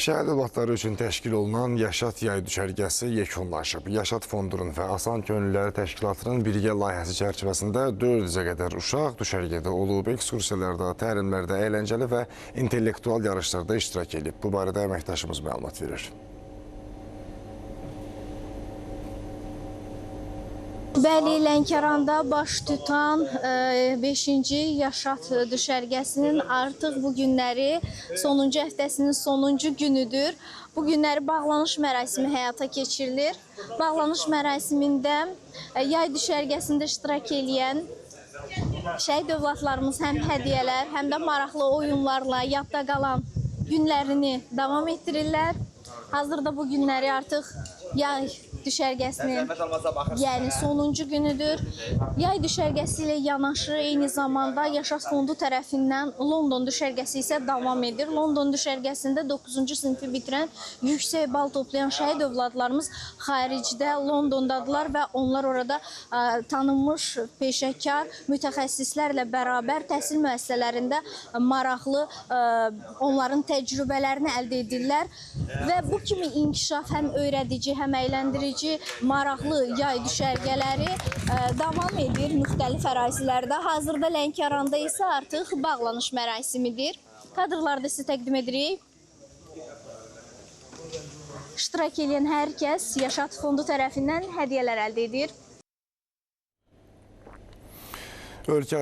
Şəhər övladları üçün təşkil olunan Yaşat yay düşərgəsi yekunlaşıb. Yaşat fondunun və Asan Könülləri Təşkilatının birgə layihəsi çərçivəsində 400-ə qədər uşaq düşərgədə olub, ekskursiyalarda, təlimlərdə, əyləncəli və intellektual yarışlarda iştirak edib. Bu barədə əməkdaşımız məlumat verir. Bəli, Lənkəranda baş tutan 5-ci Yaşat düşərgəsinin artıq bu günləri sonuncu həftəsinin sonuncu günüdür. Bu günləri bağlanış mərasimi həyata keçirilir. Bağlanış mərasimində yay düşərgəsində iştirak edən şəhid övladlarımız həm hədiyyələr, həm də maraqlı oyunlarla yadda qalan günlərini davam etdirirlər. Hazırda bu günləri artıq yay düşərgəsinin sonuncu günüdür. Yay düşərgəsi ilə yanaşı eyni zamanda Yaşat Fondu tərəfindən London düşərgəsi isə davam edir. London düşərgəsində 9-cu sinifi bitirən yüksək bal toplayan şəhid övladlarımız xaricdə Londondadılar və onlar orada tanınmış peşəkar mütəxəssislərlə bərabər təhsil müəssisələrində maraqlı onların təcrübələrini əldə edirlər və bu kimi inkişaf həm öyrədici, həm əyləndirici, maraqlı yay düşərgələri davam edir müxtəlif ərazilərdə. Hazırda Lənkəranda isə artıq bağlanış mərasimidir. Kadrlarda sizə təqdim edirik. İştirak edən hər kəs Yaşat Fondu tərəfindən hədiyyələr əldə edir. Ölkə